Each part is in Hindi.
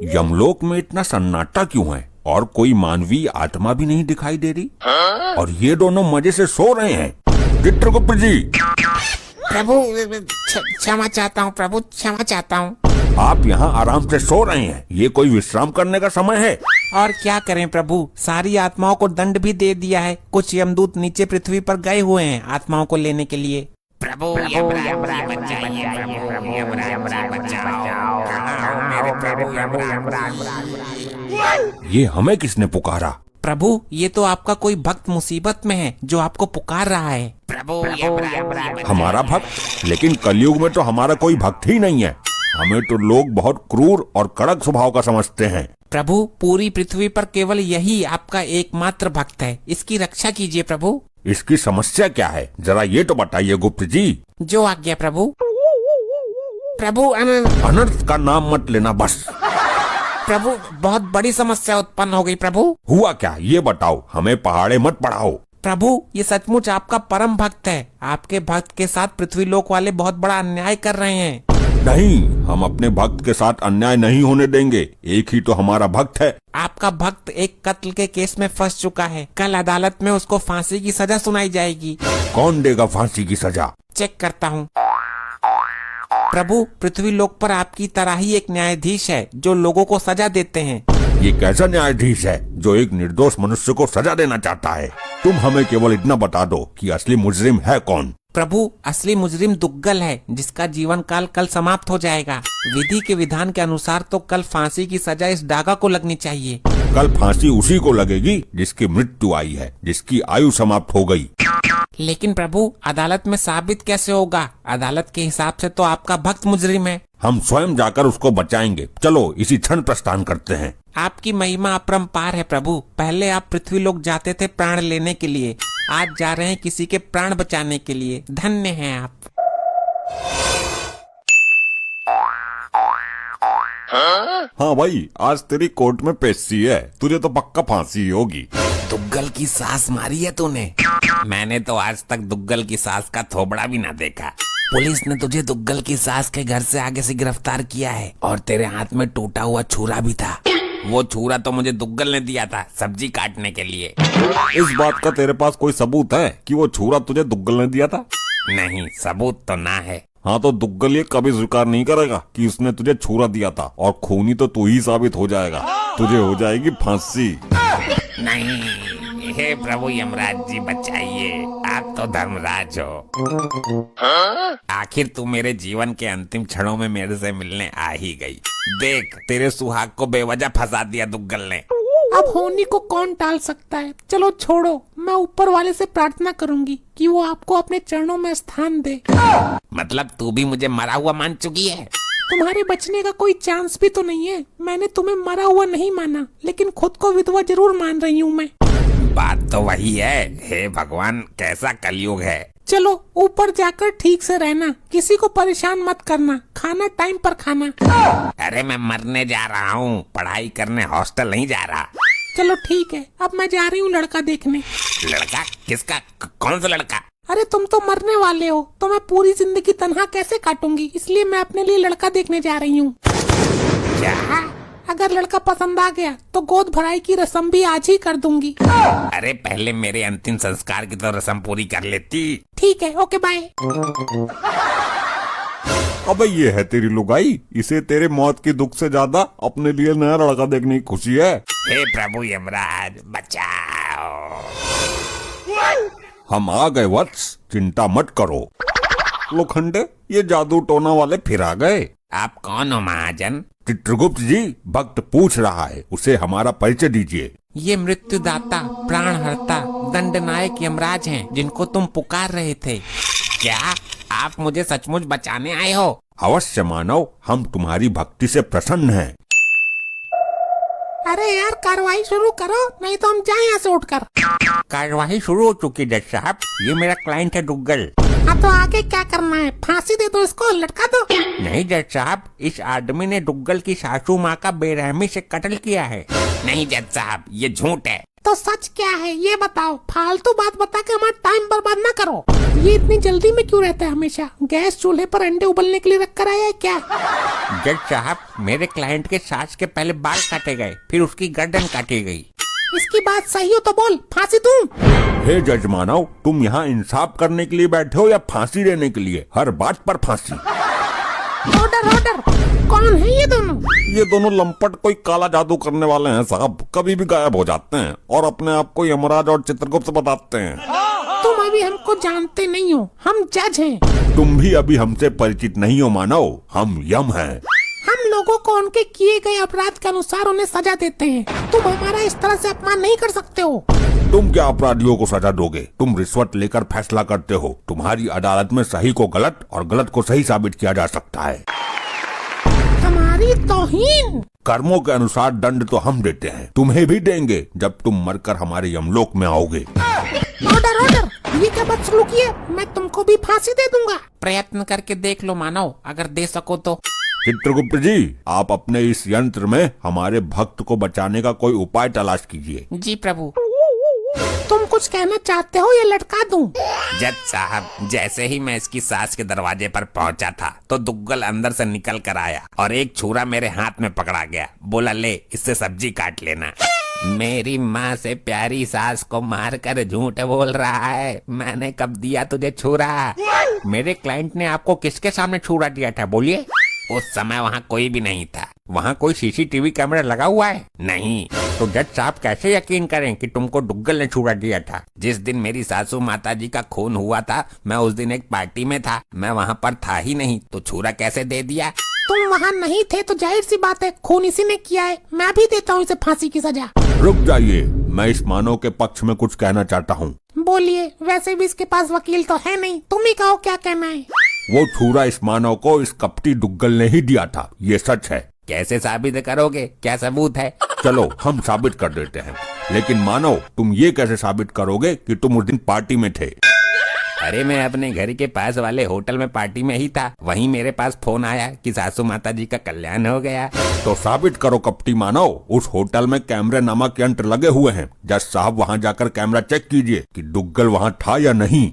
यमलोक में इतना सन्नाटा क्यों है और कोई मानवीय आत्मा भी नहीं दिखाई दे रही? और ये दोनों मजे से सो रहे हैं। चित्रगुप्त जी। प्रभु क्षमा चाहता हूँ प्रभु, क्षमा चाहता हूँ। आप यहाँ आराम से सो रहे हैं, ये कोई विश्राम करने का समय है? और क्या करें प्रभु, सारी आत्माओं को दंड भी दे दिया है। कुछ यमदूत नीचे पृथ्वी पर गए हुए हैं आत्माओं को लेने के लिए। प्रभु ये हमें किसने पुकारा? प्रभु ये तो आपका कोई भक्त मुसीबत में है जो आपको पुकार रहा है। प्रभु हमारा भक्त? लेकिन कलयुग में तो हमारा कोई भक्त ही नहीं है। हमें तो लोग बहुत क्रूर और कड़क स्वभाव का समझते हैं। प्रभु पूरी पृथ्वी पर केवल यही आपका एकमात्र भक्त है, इसकी रक्षा कीजिए प्रभु। इसकी समस्या क्या है, जरा ये तो बताइए गुप्त जी। जो आज्ञा प्रभु। प्रभु अनर्थ का नाम मत लेना बस। प्रभु बहुत बड़ी समस्या उत्पन्न हो गई प्रभु। हुआ क्या ये बताओ, हमें पहाड़े मत पढ़ाओ। प्रभु ये सचमुच आपका परम भक्त है। आपके भक्त के साथ पृथ्वी लोक वाले बहुत बड़ा अन्याय कर रहे हैं। नहीं, हम अपने भक्त के साथ अन्याय नहीं होने देंगे। एक ही तो हमारा भक्त है। आपका भक्त एक कत्ल के केस में फंस चुका है। कल अदालत में उसको फांसी की सजा सुनाई जाएगी। कौन देगा फांसी की सजा? चेक करता हूँ। प्रभु पृथ्वी लोक पर आपकी तरह ही एक न्यायाधीश है जो लोगों को सजा देते हैं। ये कैसा न्यायाधीश है जो एक निर्दोष मनुष्य को सजा देना चाहता है? तुम हमें केवल इतना बता दो कि असली मुजरिम है कौन? प्रभु असली मुजरिम दुग्गल है जिसका जीवन काल कल समाप्त हो जाएगा। विधि के विधान के अनुसार तो कल फांसी की सजा इस डागा को लगनी चाहिए। कल फांसी उसी को लगेगी जिसकी मृत्यु आई है, जिसकी आयु समाप्त हो गई। लेकिन प्रभु अदालत में साबित कैसे होगा? अदालत के हिसाब से तो आपका भक्त मुजरिम है। हम स्वयं जाकर उसको बचाएंगे। चलो इसी क्षण प्रस्थान करते हैं। आपकी महिमा अपरंपार है प्रभु। पहले आप पृथ्वी लोक जाते थे प्राण लेने के लिए, आज जा रहे हैं किसी के प्राण बचाने के लिए। धन्य हैं आप। हाँ भाई, आज तेरी कोर्ट में पेशी है, तुझे तो पक्का फांसी होगी। दुग्गल की सास मारी है तूने? मैंने तो आज तक दुग्गल की सास का थोबड़ा भी ना देखा। पुलिस ने तुझे दुग्गल की सास के घर से आगे से गिरफ्तार किया है और तेरे हाथ में टूटा हुआ छुरा भी था। वो छुरा तो मुझे दुग्गल ने दिया था सब्जी काटने के लिए। इस बात का तेरे पास कोई सबूत है कि वो छुरा तुझे दुग्गल ने दिया था? नहीं, सबूत तो ना है। हाँ तो दुग्गल ये कभी स्वीकार नहीं करेगा कि उसने तुझे छुरा दिया था, और खूनी तो तू ही साबित हो जाएगा। तुझे हो जाएगी फांसी। नहीं, हे प्रभु यमराज जी बचाइए, आप तो धर्मराज हो। आखिर तू मेरे जीवन के अंतिम क्षणों में मेरे से मिलने आ ही गई। देख, तेरे सुहाग को बेवजह फंसा दिया दुग्गल ने। अब होनी को कौन टाल सकता है? चलो छोड़ो, मैं ऊपर वाले से प्रार्थना करूंगी कि वो आपको अपने चरणों में स्थान दे। मतलब तू भी मुझे मरा हुआ मान चुकी है? तुम्हारे बचने का कोई चांस भी तो नहीं है। मैंने तुम्हें मरा हुआ नहीं माना, लेकिन खुद को विधवा जरूर मान रही हूँ मैं। बात तो वही है। हे भगवान, कैसा कलयुग है। चलो ऊपर जाकर ठीक से रहना, किसी को परेशान मत करना, खाना टाइम पर खाना। अरे मैं मरने जा रहा हूँ, पढ़ाई करने हॉस्टल नहीं जा रहा। चलो ठीक है, अब मैं जा रही हूँ लड़का देखने। लड़का? किसका? कौन सा लड़का? अरे तुम तो मरने वाले हो, तो मैं पूरी जिंदगी तन्हा कैसे काटूंगी, इसलिए मैं अपने लिए लड़का देखने जा रही हूँ। क्या? अगर लड़का पसंद आ गया तो गोद भराई की रस्म भी आज ही कर दूंगी। अरे पहले मेरे अंतिम संस्कार की तो रस्म पूरी कर लेती। ठीक है, ओके बाय। अबे ये है तेरी लुगाई, इसे तेरे मौत की दुख से ज्यादा अपने लिए नया लड़का देखने की खुशी है। हे प्रभु यमराज बचाओ। हम आ गए वत्स, चिंता मत करो। लोखंडे, ये जादू टोना वाले फिर आ गए। आप कौन हो महाजन? चित्रगुप्त जी, भक्त पूछ रहा है, उसे हमारा परिचय दीजिए। ये मृत्युदाता, प्राणहर्ता, दंडनायक यमराज हैं जिनको तुम पुकार रहे थे। क्या आप मुझे सचमुच बचाने आए हो? अवश्य मानव, हम तुम्हारी भक्ति से प्रसन्न हैं। अरे यार कार्रवाई शुरू करो, नहीं तो हम जाएं यहाँ से उठकर। कार्यवाही शुरू हो चुकी जज साहब, ये मेरा क्लाइंट है दुग्गल। अब तो आगे क्या करना है? फांसी दे दो इसको, लटका दो। नहीं जज साहब, इस आदमी ने दुग्गल की सासू माँ का बेरहमी से कत्ल किया है। नहीं जज साहब, ये झूठ है। तो सच क्या है ये बताओ, फालतू बात बता के हमारा टाइम बर्बाद ना करो। ये इतनी जल्दी में क्यों रहता है हमेशा? गैस चूल्हे पर अंडे उबलने के लिए रख कर आया है क्या? जज साहब, मेरे क्लाइंट के सास के पहले बाल काटे गए, फिर उसकी गर्दन काटी गई। इसकी बात सही हो तो बोल, फांसी दूं? हे जज मानव, तुम यहाँ इंसाफ करने के लिए बैठे हो या फांसी देने के लिए? हर बात पर फांसी। Order order. कौन है ये दोनों? ये दोनों लंपट कोई काला जादू करने वाले हैं साहब, कभी भी गायब हो जाते हैं और अपने आप को यमराज और चित्रगुप्त बताते हैं। तुम अभी हमको जानते नहीं हो, हम जज हैं। तुम भी अभी हमसे परिचित नहीं हो मानव, हम यम हैं। हम लोगों को उनके किए गए अपराध के अनुसार उन्हें सजा देते हैं। तुम हमारा इस तरह से अपमान नहीं कर सकते हो। तुम क्या अपराधियों को सजा दोगे? तुम रिश्वत लेकर फैसला करते हो। तुम्हारी अदालत में सही को गलत और गलत को सही साबित किया जा सकता है। हमारी तौहीन। कर्मों के अनुसार दंड तो हम देते हैं, तुम्हें भी देंगे जब तुम मरकर हमारे यमलोक में आओगे। Order order. ये क्या बदसलूकी है? मैं तुमको भी फांसी दे दूंगा। प्रयत्न करके देख लो मानव, अगर दे सको तो। चित्रगुप्त जी, आप अपने इस यंत्र में हमारे भक्त को बचाने का कोई उपाय तलाश कीजिए। जी प्रभु। तुम कुछ कहना चाहते हो या लटका दूं? जज साहब, जैसे ही मैं इसकी सास के दरवाजे पर पहुंचा था तो दुग्गल अंदर से निकल कर आया और एक छुरा मेरे हाथ में पकड़ा गया। बोला, ले इससे सब्जी काट लेना। मेरी माँ से प्यारी सास को मारकर झूठ बोल रहा है। मैंने कब दिया तुझे छुरा? मेरे क्लाइंट ने आपको किसके सामने छुरा दिया था, बोलिए? उस समय वहाँ कोई भी नहीं था। वहाँ कोई सीसीटीवी कैमरा लगा हुआ है? नहीं। तो जज साहब कैसे यकीन करें कि तुमको दुग्गल ने छुरा दिया था? जिस दिन मेरी सासू माता जी का खून हुआ था, मैं उस दिन एक पार्टी में था, मैं वहाँ पर था ही नहीं, तो छुरा कैसे दे दिया? तुम वहाँ नहीं थे तो जाहिर सी बात है खून इसी ने किया है। मैं भी देता हूँ इसे फांसी की सजा। रुक जाइए, मैं इस मानव के पक्ष में कुछ कहना चाहता हूँ। बोलिए। वैसे भी इसके पास वकील तो है नहीं, तुम ही कहो क्या कहना है। वो छुरा इस मानव को इस कपटी दुग्गल ने ही दिया था, ये सच है। कैसे साबित करोगे? क्या सबूत है? चलो हम साबित कर देते हैं, लेकिन मानव तुम ये कैसे साबित करोगे कि तुम उस दिन पार्टी में थे? अरे मैं अपने घर के पास वाले होटल में पार्टी में ही था। वहीं मेरे पास फोन आया कि सासू माता जी का कल्याण हो गया। तो साबित करो कपटी मानव, उस होटल में कैमरे नामक यंत्र लगे हुए हैं। जज साहब वहाँ जाकर कैमरा चेक कीजिए कि दुग्गल वहाँ था या नहीं।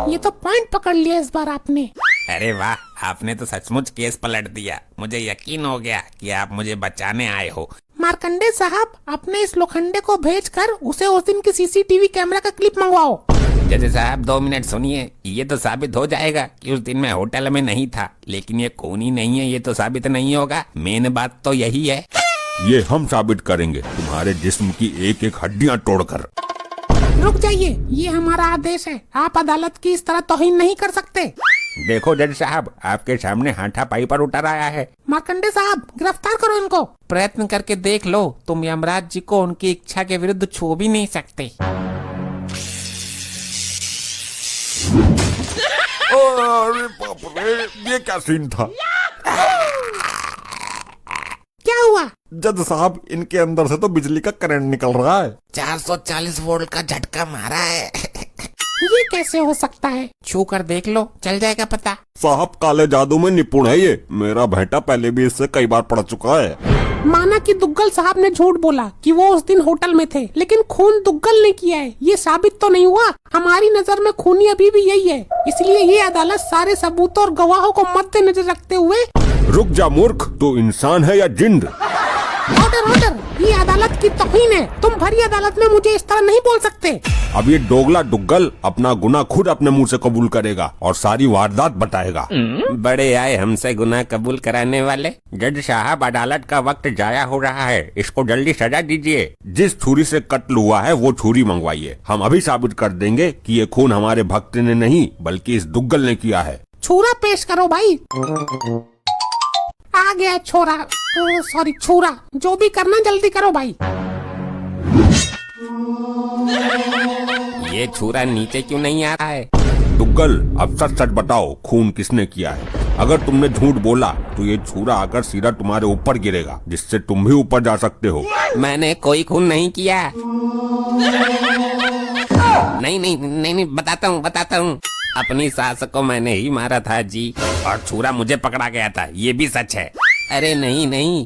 ये तो पॉइंट पकड़ लिया इस बार आपने। अरे वाह, आपने तो सचमुच केस पलट दिया। मुझे यकीन हो गया कि आप मुझे बचाने आए हो। मार्कंडे साहब, अपने इस लोखंडे को भेजकर उसे उस दिन की सीसीटीवी कैमरा का क्लिप मंगवाओ। जज साहब 2 मिनट सुनिए। ये तो साबित हो जाएगा कि उस दिन मैं होटल में नहीं था, लेकिन ये खून ही नहीं है, ये तो साबित नहीं होगा। मेन बात तो यही है। ये हम साबित करेंगे, तुम्हारे जिस्म की एक एक हड्डियाँ तोड़कर। रुक जाइए, ये हमारा आदेश है। आप अदालत की इस तरह तौहीन नहीं कर सकते। देखो जज साहब, आपके सामने हाथापाई पर उतर आया है। मार्कंडे साहब, गिरफ्तार करो इनको। प्रयत्न करके देख लो, तुम यमराज जी को उनकी इच्छा के विरुद्ध छू भी नहीं सकते। अरे बाप रे, ये क्या सीन था? क्या हुआ? जज साहब, इनके अंदर से तो बिजली का करंट निकल रहा है। 440 वोल्ट का झटका मारा है। ये कैसे हो सकता है? छू कर देख लो, चल जाएगा पता। साहब काले जादू में निपुण है ये। मेरा बेटा पहले भी इससे कई बार पड़ चुका है। माना कि दुग्गल साहब ने झूठ बोला कि वो उस दिन होटल में थे, लेकिन खून दुग्गल ने किया है, ये साबित तो नहीं हुआ। हमारी नजर में खूनी अभी भी यही है, इसलिए ये अदालत सारे सबूतों और गवाहों को मद्देनजर रखते हुए। रुक जा मूर्ख, तू इंसान है या जिंद? Order order. ये अदालत की तौहीन है। तुम भरी अदालत में मुझे इस तरह नहीं बोल सकते। अब ये दोगला दुग्गल अपना गुनाह खुद अपने मुंह से कबूल करेगा और सारी वारदात बताएगा। बड़े आए हमसे गुनाह कबूल कराने वाले। जज साहब, अदालत का वक्त जाया हो रहा है, इसको जल्दी सजा दीजिए। जिस छुरी से कत्ल हुआ है वो छुरी मंगवाइए। हम अभी साबित कर देंगे कि ये खून हमारे भक्त ने नहीं बल्कि इस दुग्गल ने किया है। छुरा पेश करो भाई। आ गया छोरा, सॉरी छुरा। जो भी करना जल्दी करो भाई। ये छुरा नीचे क्यों नहीं आ रहा है? दुग्गल, अब सच सच बताओ, खून किसने किया है? अगर तुमने झूठ बोला तो ये छुरा आकर सीधा तुम्हारे ऊपर गिरेगा, जिससे तुम भी ऊपर जा सकते हो। मैंने कोई खून नहीं किया। नहीं, बताता हूँ। अपनी सास को मैंने ही मारा था जी, और छुरा मुझे पकड़ा गया था, ये भी सच है। अरे नहीं।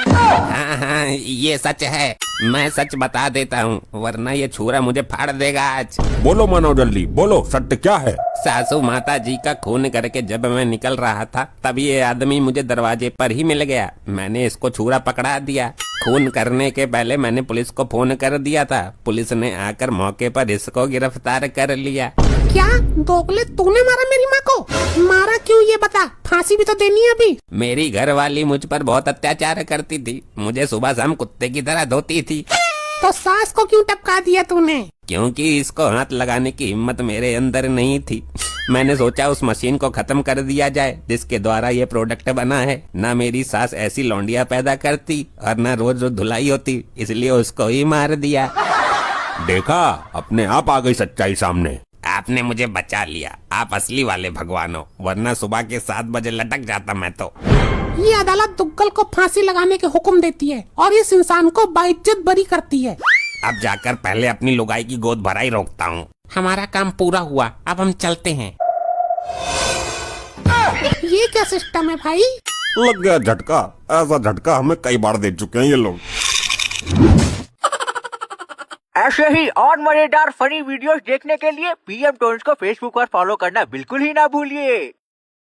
हाँ, ये सच है, मैं सच बता देता हूँ, वरना ये छुरा मुझे फाड़ देगा आज। बोलो मानव जल्दी बोलो, सत्य क्या है? सासू माता जी का खून करके जब मैं निकल रहा था तब ये आदमी मुझे दरवाजे पर ही मिल गया। मैंने इसको छुरा पकड़ा दिया। खून करने के पहले मैंने पुलिस को फोन कर दिया था। पुलिस ने आकर मौके पर इसको गिरफ्तार कर लिया। क्या दोगले, तूने मारा मेरी माँ को? मारा क्यों ये बता, फांसी भी तो देनी है अभी। मेरी घरवाली मुझ पर बहुत अत्याचार करती थी, मुझे सुबह शाम कुत्ते की तरह धोती थी। तो सास को क्यों टपका दिया तूने? क्योंकि इसको हाथ लगाने की हिम्मत मेरे अंदर नहीं थी। मैंने सोचा उस मशीन को खत्म कर दिया जाए जिसके द्वारा ये प्रोडक्ट बना है। ना मेरी सास ऐसी लौंडिया पैदा करती और ना रोज रोज धुलाई होती, इसलिए उसको ही मार दिया। देखा, अपने आप आ गई सच्चाई सामने। आपने मुझे बचा लिया, आप असली वाले भगवान हो, वरना सुबह के 7 बजे लटक जाता मैं तो। ये अदालत दुग्गल को फांसी लगाने के हुक्म देती है और इस इंसान को बाइज्जत बरी करती है। अब जाकर पहले अपनी लुगाई की गोद भराई रोकता हूँ। हमारा काम पूरा हुआ, अब हम चलते हैं। ये क्या सिस्टम है भाई? लग गया झटका, ऐसा झटका हमें कई बार दे चुके हैं ये लोग। ऐसे ही और मजेदार फनी वीडियोस देखने के लिए पीएम टोन्स को फेसबुक पर फॉलो करना बिल्कुल ही ना भूलिए।